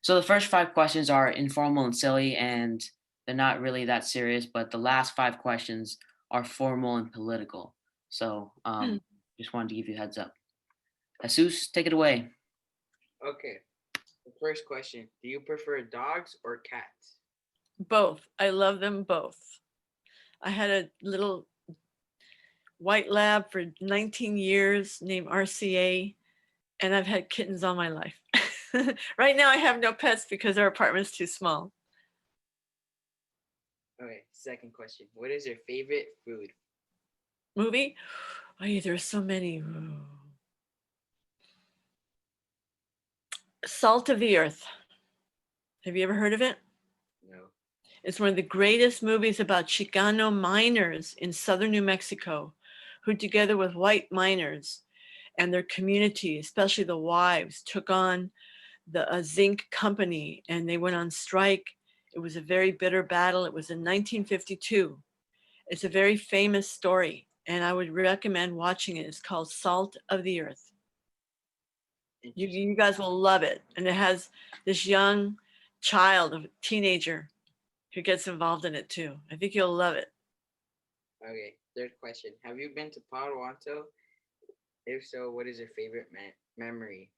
So the first five questions are informal and silly, and they're not really that serious. But the last five questions are formal and political. So just wanted to give you a heads up. Jesus, take it away. Okay. The first question: do you prefer dogs or cats? Both. I love them both. I had a little white lab for 19 years named RCA, and I've had kittens all my life. Right now, I have no pets because our apartment's too small. Okay. Second question: what is your favorite food? Movie? Oh, yeah, there's so many. Salt of the Earth. Have you ever heard of it? No. It's one of the greatest movies about Chicano miners in southern New Mexico who, together with white miners and their community, especially the wives, took on the zinc company and they went on strike. It was a very bitter battle. It was in 1952. It's a very famous story, and I would recommend watching it. It's called Salt of the Earth. You Interesting. guys will love it. And it has this young child, a teenager, who gets involved in it too. I think you'll love it. Okay. Third question: have you been to Palo Alto? If so, what is your favorite memory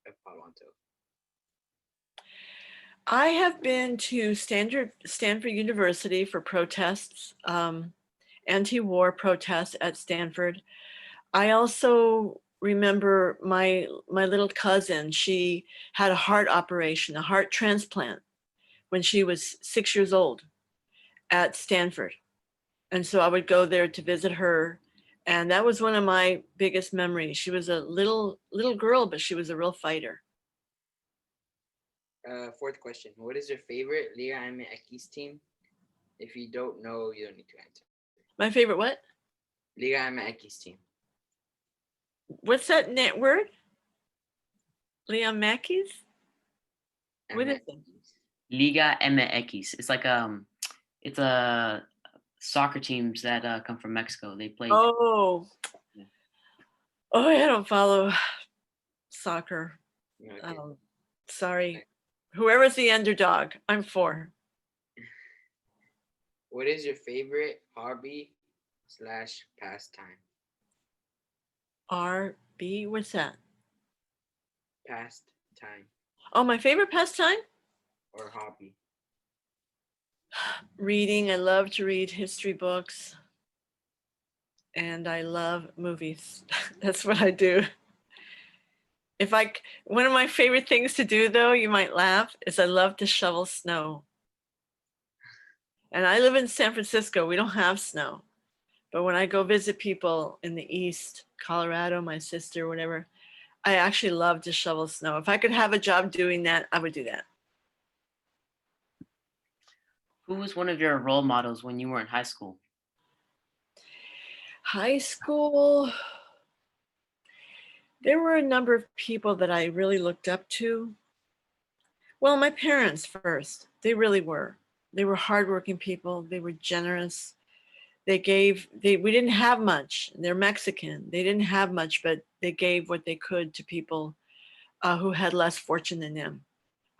of Palo Alto? I have been to Stanford University for protests, anti-war protests at Stanford. I also remember my little cousin. She had a heart operation, a heart transplant, when she was 6 years old at Stanford, and so I would go there to visit her. And that was one of my biggest memories. She was a little girl, but she was a real fighter. Fourth question: what is your favorite Liga MX team? If you don't know, you don't need to answer. My favorite what? Liga MX team. What's that net word? Leon Mackey's? What is it? MX. Liga MX. It's a soccer teams that come from Mexico. They play. Oh, Yeah. oh, I don't follow soccer. Okay. Um, sorry. Whoever's the underdog, I'm for. What is your favorite hobby slash pastime? RB, what's that? Pastime Oh, my favorite pastime? or hobby? Reading. I love to read history books and I love movies. That's what I do. If I, one of my favorite things to do though, you might laugh, is I love to shovel snow. And I live in San Francisco. We don't have snow. But when I go visit people in the East, Colorado, my sister, whatever, I actually love to shovel snow. If I could have a job doing that, I would do that. Who was one of your role models when you were in high school? High school, there were a number of people that I really looked up to. Well, my parents first, they really were. They were hardworking people, they were generous. We didn't have much. They're Mexican. They didn't have much, but they gave what they could to people who had less fortune than them.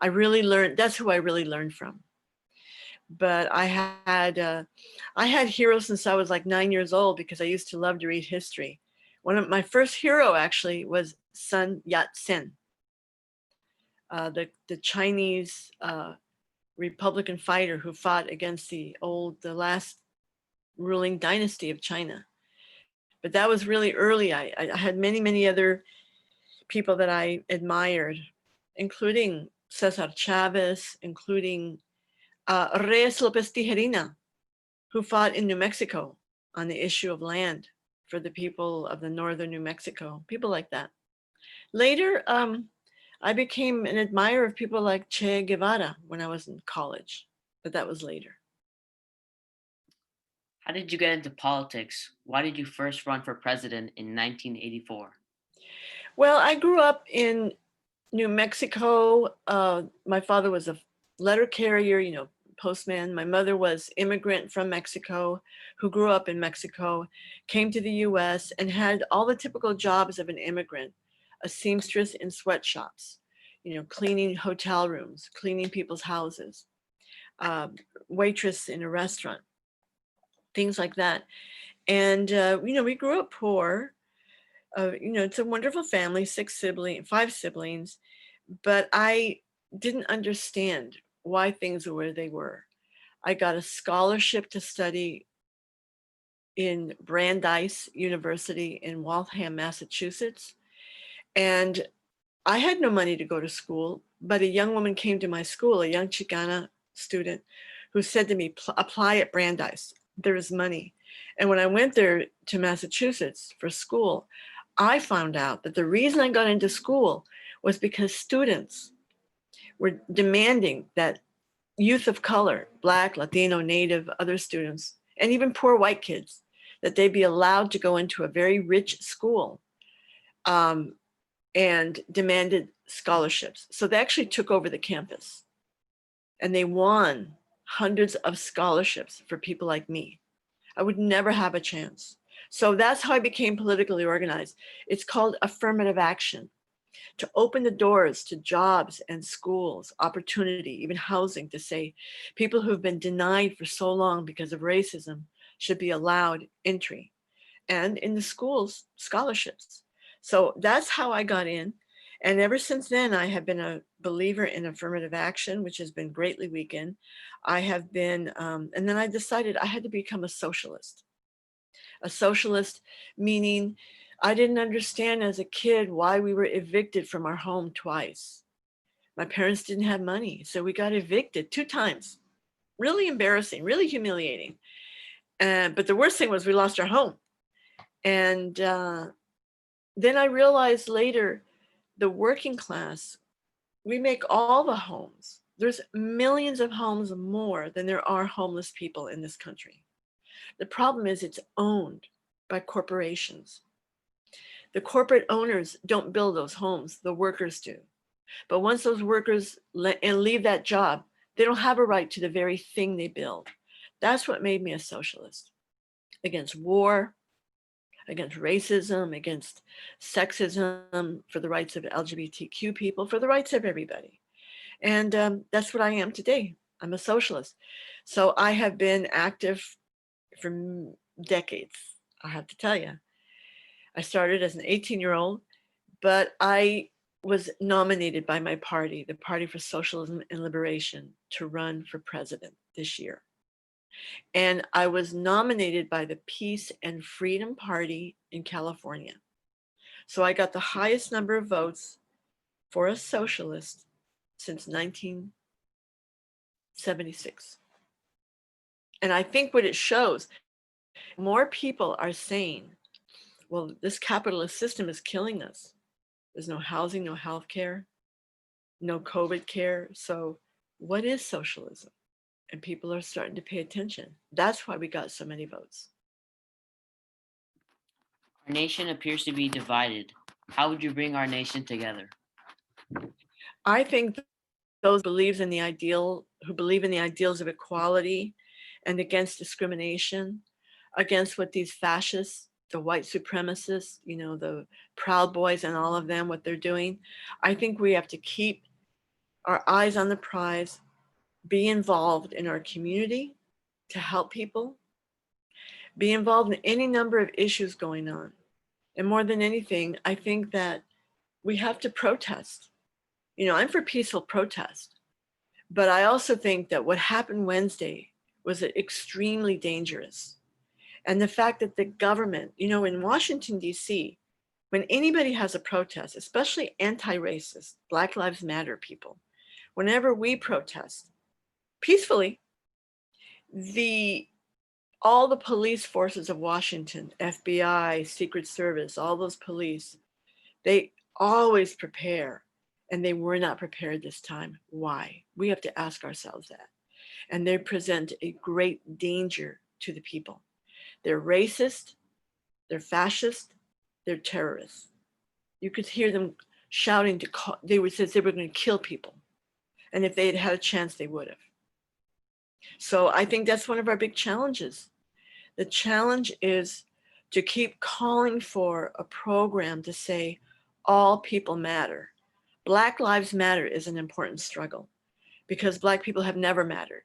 I really learned, that's who I really learned from. But I had heroes since I was like 9 years old because I used to love to read history. One of my first hero actually was Sun Yat-sen, the Chinese Republican fighter who fought against the last ruling dynasty of China. But that was really early. I had many other people that I admired, including Cesar Chavez, including Reyes Lopez Tijerina, who fought in New Mexico on the issue of land for the people of the northern New Mexico, people like that. Later, I became an admirer of people like Che Guevara when I was in college, but that was later. How did you get into politics? Why did you first run for president in 1984? Well, I grew up in New Mexico. My father was a letter carrier, postman. My mother was immigrant from Mexico who grew up in Mexico, came to the US and had all the typical jobs of an immigrant, a seamstress in sweatshops. cleaning hotel rooms, cleaning people's houses, uh, waitress in a restaurant, things like that. And we grew up poor. It's a wonderful family, five siblings, but I didn't understand why things were where they were. I got a scholarship to study in Brandeis University in Waltham, Massachusetts. And I had no money to go to school, but a young woman came to my school, a young Chicana student, who said to me, apply at Brandeis. There is money. And when I went there to Massachusetts for school, I found out that the reason I got into school was because students were demanding that youth of color, Black, Latino, Native, other students, and even poor white kids, that they be allowed to go into a very rich school, um, and demanded scholarships. So they actually took over the campus and they won hundreds of scholarships for people like me. I would never have a chance. So that's how I became politically organized. It's called affirmative action, to open the doors to jobs and schools, opportunity, even housing, to say people who've been denied for so long because of racism should be allowed entry. And in the schools, scholarships. So that's how I got in. And ever since then, I have been a believer in affirmative action, which has been greatly weakened. I have been, and then I decided I had to become a socialist. A socialist meaning I didn't understand as a kid why we were evicted from our home twice. My parents didn't have money, so we got evicted 2 times. Really embarrassing, really humiliating. But the worst thing was we lost our home. And then I realized later, the working class, we make all the homes. There's millions of homes more than there are homeless people in this country. The problem is it's owned by corporations. The corporate owners don't build those homes, the workers do. But once those workers leave that job, they don't have a right to the very thing they build. That's what made me a socialist. Against war, against racism, against sexism, for the rights of LGBTQ people, for the rights of everybody. And that's what I am today. I'm a socialist. So I have been active for decades, I have to tell you. I started as an 18-year-old, but I was nominated by my party, the Party for Socialism and Liberation, to run for president this year. And I was nominated by the Peace and Freedom Party in California. So I got the highest number of votes for a socialist since 1976. And I think what it shows, more people are saying, well, this capitalist system is killing us. There's no housing, no health care, no COVID care. So what is socialism? And people are starting to pay attention. That's why we got so many votes. Our nation appears to be divided. How would you bring our nation together? I think those who believe in the ideals of equality and against discrimination, against what these fascists, the white supremacists, the Proud Boys and all of them, what they're doing. I think we have to keep our eyes on the prize, be involved in our community to help people, be involved in any number of issues going on. And more than anything, I think that we have to protest. I'm for peaceful protest, but I also think that what happened Wednesday was extremely dangerous. And the fact that the government, in Washington, D.C., when anybody has a protest, especially anti-racist, Black Lives Matter people, whenever we protest peacefully, all the police forces of Washington, FBI, Secret Service, all those police, they always prepare. And they were not prepared this time. Why? We have to ask ourselves that. And they present a great danger to the people. They're racist, they're fascist, they're terrorists. You could hear them shouting they would say they were going to kill people. And if they had had a chance, they would have. So I think that's one of our big challenges. The challenge is to keep calling for a program to say all people matter. Black Lives Matter is an important struggle because Black people have never mattered.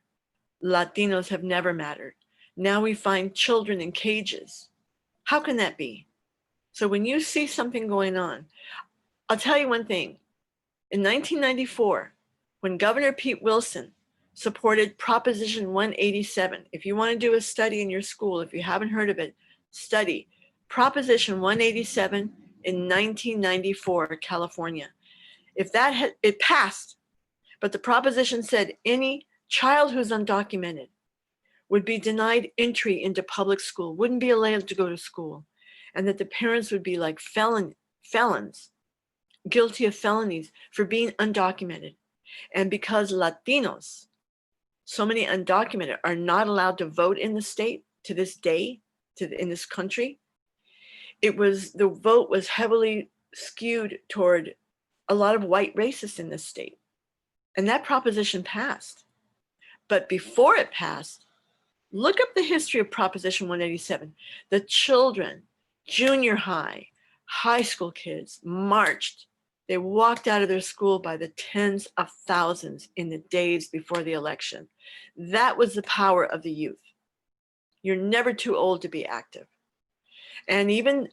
Latinos have never mattered. Now we find children in cages. How can that be? So when you see something going on, I'll tell you one thing. In 1994, when Governor Pete Wilson supported Proposition 187, if you want to do a study in your school, if you haven't heard of it, study Proposition 187 in 1994, California. If that had, it passed, but the proposition said any child who's undocumented would be denied entry into public school, wouldn't be allowed to go to school, and that the parents would be like felons, guilty of felonies for being undocumented. And because Latinos, so many undocumented, are not allowed to vote in the state to this day, in this country, the vote was heavily skewed toward a lot of white racists in this state. And that proposition passed. But before it passed, look up the history of Proposition 187. The children, junior high, high school kids marched. They walked out of their school by the tens of thousands in the days before the election. That was the power of the youth. You're never too old to be active. And even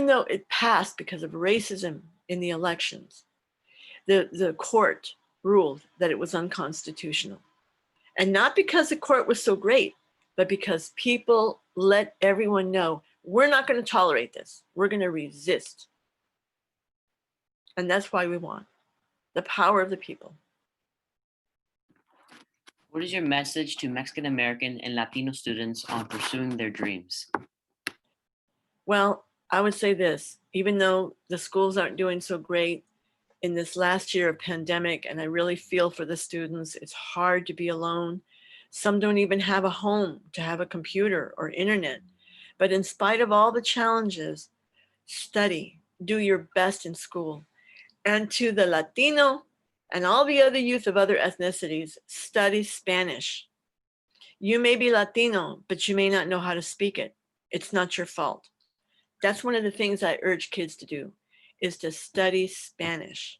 though it passed because of racism in the elections, the court ruled that it was unconstitutional. And not because the court was so great, but because people let everyone know, we're not going to tolerate this. We're going to resist. And that's why we want the power of the people. What is your message to Mexican American and Latino students on pursuing their dreams? Well, I would say this, even though the schools aren't doing so great in this last year of pandemic, and I really feel for the students, it's hard to be alone. Some don't even have a home to have a computer or internet. But in spite of all the challenges, study, do your best in school. And to the Latino and all the other youth of other ethnicities, study Spanish. You may be Latino, but you may not know how to speak it. It's not your fault. That's one of the things I urge kids to do, is to study Spanish,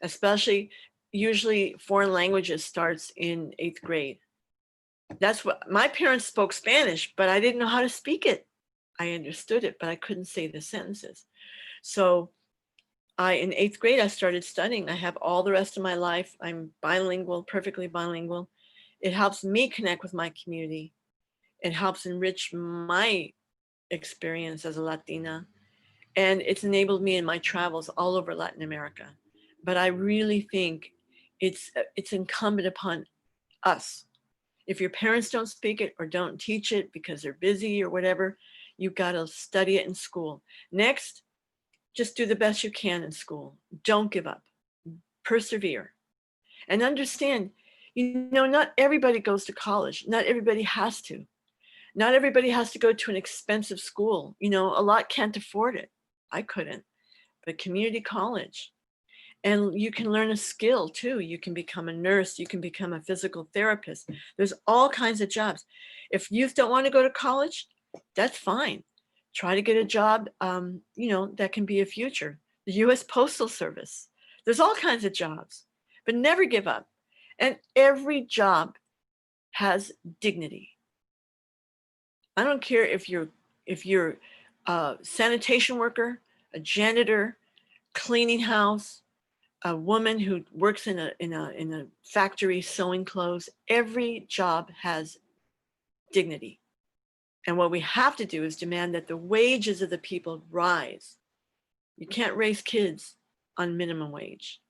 especially usually foreign languages starts in 8th grade. That's what my parents spoke Spanish, but I didn't know how to speak it. I understood it, but I couldn't say the sentences. So in 8th grade, I started studying. I have all the rest of my life. I'm bilingual, perfectly bilingual. It helps me connect with my community. It helps enrich my experience as a Latina. And it's enabled me in my travels all over Latin America. But I really think it's incumbent upon us. If your parents don't speak it or don't teach it because they're busy or whatever, you've got to study it in school. Next, just do the best you can in school. Don't give up. Persevere. And understand, not everybody goes to college. Not everybody has to. Not everybody has to go to an expensive school. A lot can't afford it. I couldn't. But community college. And you can learn a skill too. You can become a nurse. You can become a physical therapist. There's all kinds of jobs. If youth don't want to go to college, that's fine. Try to get a job, that can be a future. The U.S. Postal Service. There's all kinds of jobs, but never give up. And every job has dignity. I don't care if you're a sanitation worker, a janitor, cleaning house, a woman who works in a factory sewing clothes. Every job has dignity. And what we have to do is demand that the wages of the people rise. You can't raise kids on minimum wage.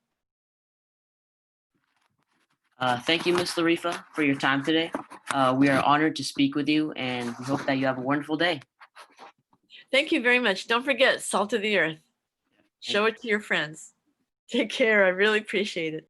Thank you, Ms. La Riva, for your time today. We are honored to speak with you, and we hope that you have a wonderful day. Thank you very much. Don't forget, salt of the earth. Show it to your friends. Take care. I really appreciate it.